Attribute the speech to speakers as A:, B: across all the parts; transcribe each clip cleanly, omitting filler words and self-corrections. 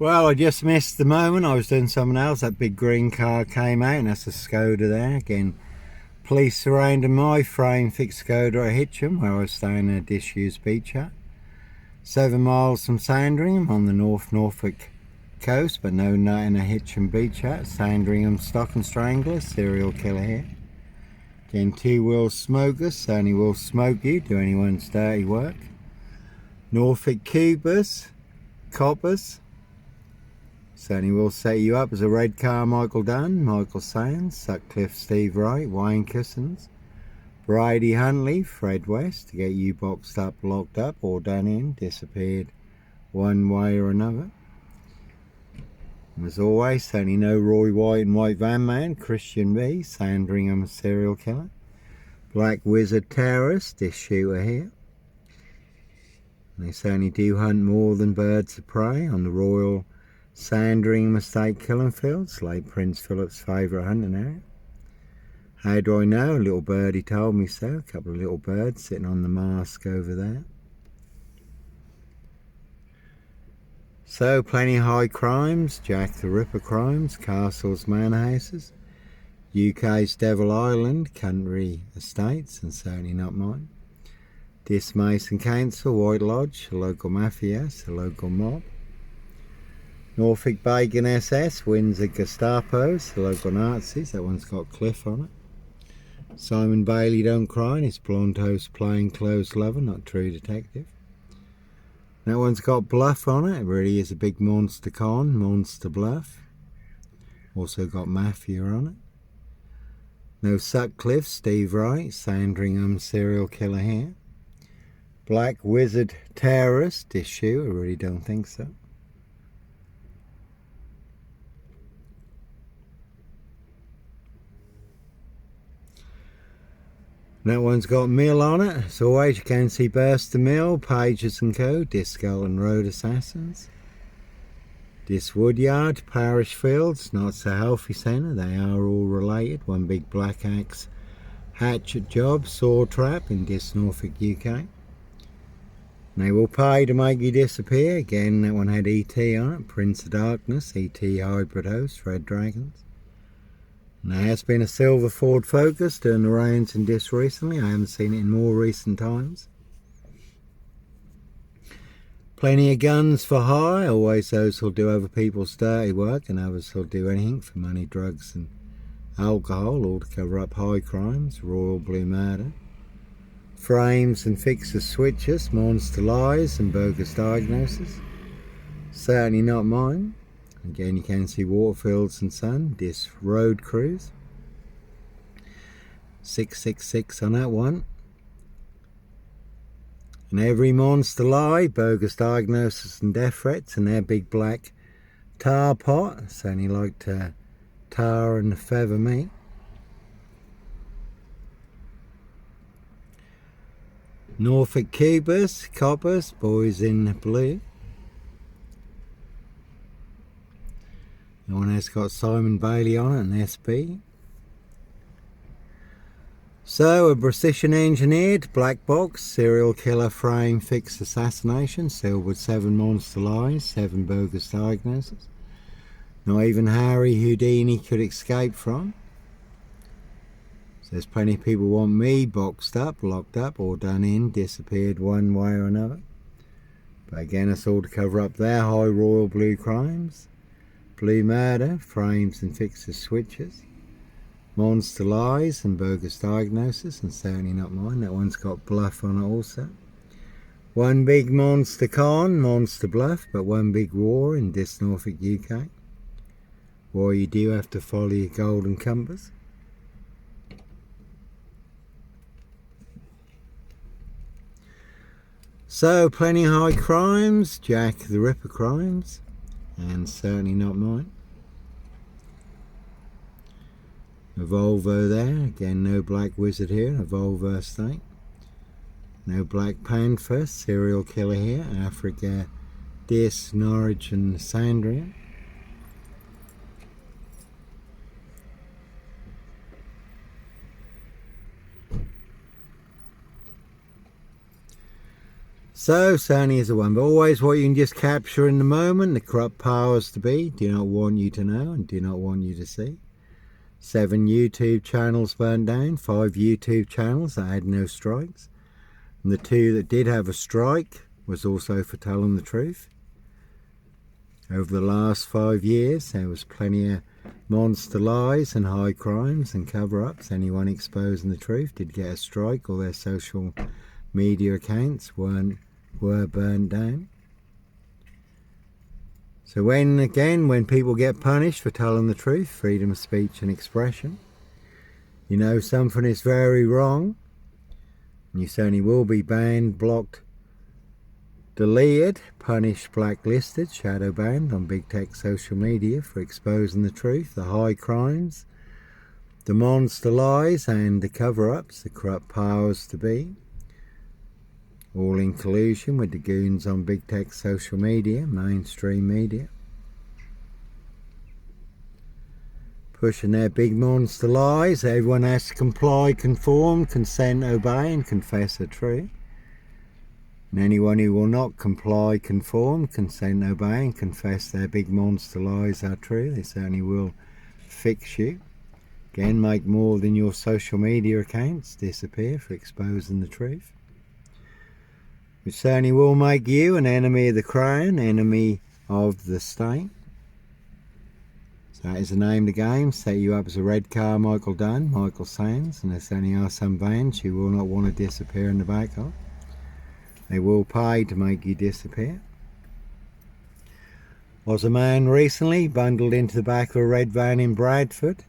A: Well, I just missed the moment. I was doing something else. That big green car came out, and that's a Skoda there. Again, police surrounding my frame fixed Skoda at Hitcham, where I was staying at a disused beach hut. 7 miles from Sandringham on the North Norfolk coast, but no night in a Hitcham beach hut. Sandringham stock and strangler, serial killer here. Again, 2-wheel smokers, certainly will smoke you, do anyone's dirty work. Norfolk Cubers, coppers. Certainly will set you up as a red car. Michael Dunn, Michael Sands, Sutcliffe Steve Wright, Wayne Cousins, Brady Huntley, Fred West, to get you boxed up, locked up, or done in, disappeared one way or another. As always, certainly no Roy White and White Van Man, Christian B, Sandringham serial killer, Black Wizard terrorist, this shooter here. They certainly do hunt more than birds of prey on the Royal Sandringham Estate killing fields, late Prince Philip's favourite hunting area. How do I know? A little birdie told me so. A couple of little birds sitting on the mast over there. So, plenty of high crimes, Jack the Ripper crimes, castles, manor houses, UK's Devil Island, country estates, and certainly not mine. Dis Mason Council, White Lodge, a local mafias, a local mob. Norfolk Bacon SS, Windsor Gestapos, the local Nazis, that one's got Cliff on it. Simon Bailey Don't Cry, his blonde host plainclothes lover, not true detective. That one's got Bluff on it, really is a big monster con, Monster Bluff. Also got Mafia on it. No Sutcliffe, Steve Wright, Sandringham serial killer here. Black Wizard terrorist, issue, I really don't think so. That one's got Mill on it. As always, you can see Burster Mill, Pages and Co, Disco and Road Assassins. This Woodyard, Parish Fields, not so healthy centre, they are all related. One big black axe hatchet job, saw trap in this Norfolk, UK. They will pay to make you disappear. Again, that one had ET on it, Prince of Darkness, ET hybrid host, Red Dragons. And there has been a silver Ford Focus doing the rounds in this recently. I haven't seen it in more recent times. Plenty of guns for hire. Always those who'll do other people's dirty work, and others who'll do anything for money, drugs and alcohol, all to cover up high crimes. Royal Blue Murder. Frames and fixer switches, monster lies and bogus diagnosis. Certainly not mine. Again, you can see Waterfields and Son, this Road Cruise. 666 on that one. And every monster lie, bogus diagnosis and death threats, and their big black tar pot. Certainly like to tar and feather me. Norfolk Cubers, coppers, boys in blue. The one has got Simon Bailey on it and SB. So, a precision engineered black box, serial killer frame fixed assassination, sealed with 7 monster lies, 7 bogus diagnoses. Not even Harry Houdini could escape from. So there's plenty of people want me boxed up, locked up, or done in, disappeared one way or another. But again, it's all to cover up their high royal blue crimes. Blue murder, frames and fixers switches. Monster lies and bogus diagnosis, and certainly not mine. That one's got Bluff on it also. One big monster con, Monster Bluff, but one big war in this Norfolk, UK. War you do have to follow your golden compass. So, plenty of high crimes, Jack the Ripper crimes, and certainly not mine. A Volvo there, again no Black Wizard here, a Volvo estate. No Black Panther, serial killer here, Africa, Dis, Norwich and Sandringham. So certainly is a one, but always what you can just capture in the moment. The corrupt powers to be do not want you to know and do not want you to see. 7 YouTube channels burned down, 5 YouTube channels that had no strikes, and the 2 that did have a strike was also for telling the truth. Over the last 5 years there was plenty of monster lies and high crimes and cover-ups. Anyone exposing the truth did get a strike, or their social media accounts were burned down. So when people get punished for telling the truth, freedom of speech and expression, you know something is very wrong, and you certainly will be banned, blocked, deleted, punished, blacklisted, shadow banned on big tech social media for exposing the truth, the high crimes, the monster lies and the cover-ups, the corrupt powers to be, all in collusion with the goons on big tech social media, mainstream media, pushing their big monster lies. Everyone has to comply, conform, consent, obey and confess the truth. And anyone who will not comply, conform, consent, obey and confess their big monster lies are true, they certainly will fix you. Again, make more than your social media accounts disappear for exposing the truth, which certainly will make you an enemy of the crown, enemy of the state. So that is the name of the game. Set you up as a red car, Michael Dunn, Michael Sands, and there certainly are some bands you will not want to disappear in the back of. They will pay to make you disappear. Was a man recently bundled into the back of a red van in Bradford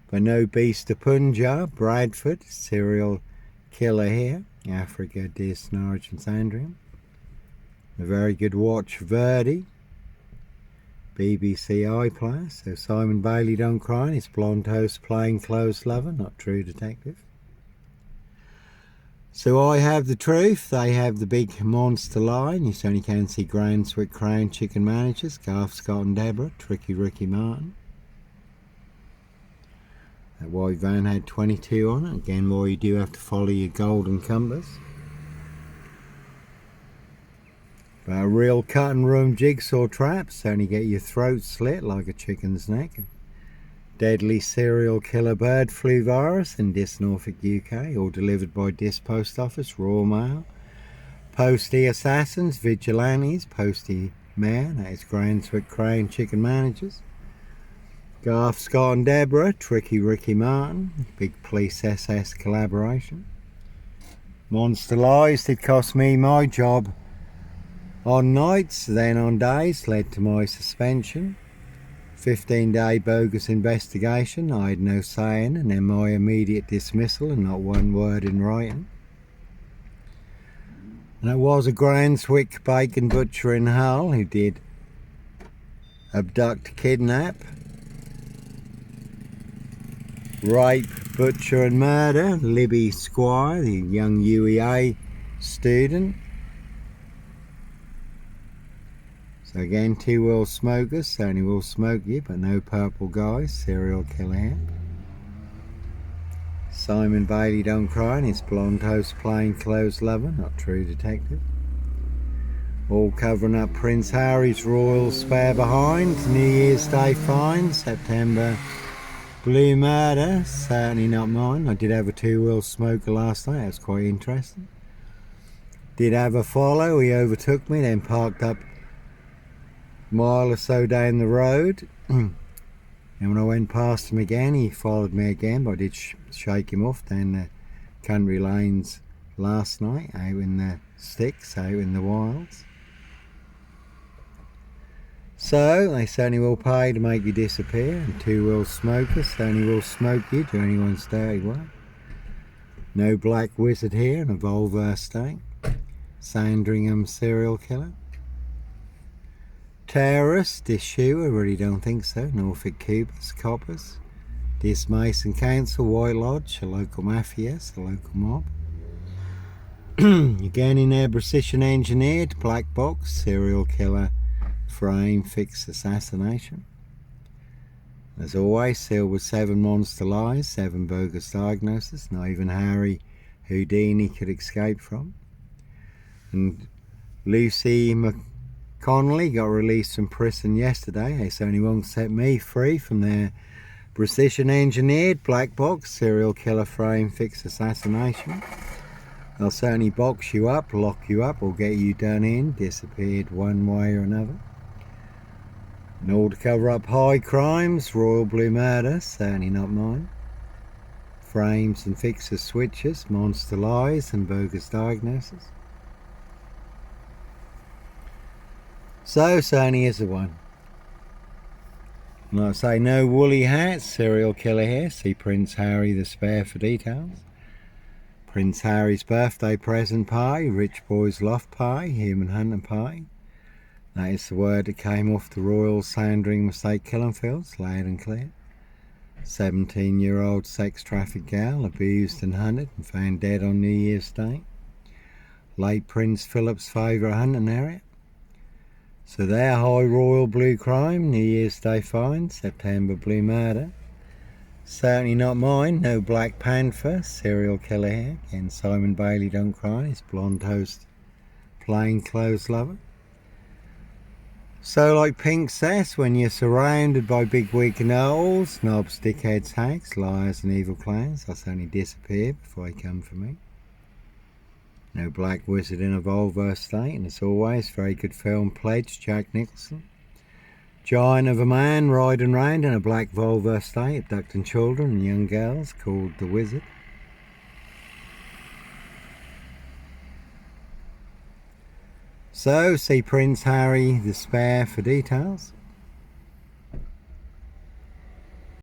A: by no beast of Punjab, Bradford, serial killer here, Africa, Dis, Norwich and Sandringham. A very good watch, Verdi, BBC iPlayer. So Simon Bailey don't cry, his blonde host plain clothes lover, not true detective. So I have the truth, they have the big monster lie, and you certainly can see Granswick Crown Chicken Managers, Garth, Scott and Deborah, Tricky Ricky Martin. That white van had 22 on it. Again, more you do have to follow your golden compass. But a real cutting room jigsaw traps only get your throat slit like a chicken's neck. Deadly serial killer bird flu virus in Dis, Norfolk, UK, all delivered by Dis Post Office, Royal Mail. Postie assassins, vigilantes, Postie Mayor, that is Granswick Crown Chicken Managers. Garth, Scott and Deborah, Tricky Ricky Martin, big police SS collaboration. Monster lies did cost me my job on nights, then on days, led to my suspension. 15-day bogus investigation, I had no say in, and then my immediate dismissal and not one word in writing. And it was a Granswick bacon butcher in Hull who did abduct, kidnap, rape, butcher and murder Libby Squire, the young UEA student. So again, 2 world smokers, certainly will smoke you, but no purple guys, serial killer here. Simon Bailey don't cry, and his blonde host plain clothes lover, not true detective. All covering up Prince Harry's royal spare behind, New Year's Day fine, September blue murder, certainly not mine. I did have a 2 wheel smoker last night, that was quite interesting. Did have a follow, he overtook me, then parked up a mile or so down the road. And when I went past him again, he followed me again, but I did shake him off down the country lanes last night, out in the sticks, out in the wilds. So they certainly will pay to make you disappear, and 2 wheel smokers certainly will smoke you to anyone's dirty work. No black wizard here in a Volvo state. Sandringham serial killer. Terrorist, Dis Shoe, I really don't think so. Norfolk Coopers, Coppers. Dis Mason Council, White Lodge, a local mafias, a local mob. Again in there, precision engineered, black box, serial killer, frame, fixed assassination. As always, sealed with 7 monster lies, 7 bogus diagnoses, not even Harry Houdini could escape from. And Lucy McConnelly got released from prison yesterday. They certainly won't set me free from their precision engineered black box serial killer frame fix assassination. They'll certainly box you up, lock you up, or get you done in, disappeared one way or another. In order to cover up high crimes, royal blue murder, certainly not mine. Frames and fixes switches, monster lies and bogus diagnosis. So certainly is the one. And like I say, no woolly hats, serial killer here. See Prince Harry the Spare for details. Prince Harry's birthday present pie, rich boy's loft pie, human hunter pie. That is the word that came off the Royal Sandring Mistake Killing Fields, loud and clear. 17-year-old sex trafficked gal, abused and hunted and found dead on New Year's Day. Late Prince Philip's favourite hunting area. So there, high royal blue crime, New Year's Day find, September blue murder. Certainly not mine, no Black Panther, serial killer here. Again, Simon Bailey don't cry, his blonde host, plain clothes lover. So like Pink says, when you're surrounded by big weak owls, snobs, dickheads, hags, liars and evil clowns, they'll certainly disappear before they come for me. No Black Wizard in a Volvo state, and as always, very good film pledge, Jack Nicholson. Giant of a man riding round in a black Volvo state, abducting children and young girls, called The Wizard. So, see Prince Harry the Spare for details.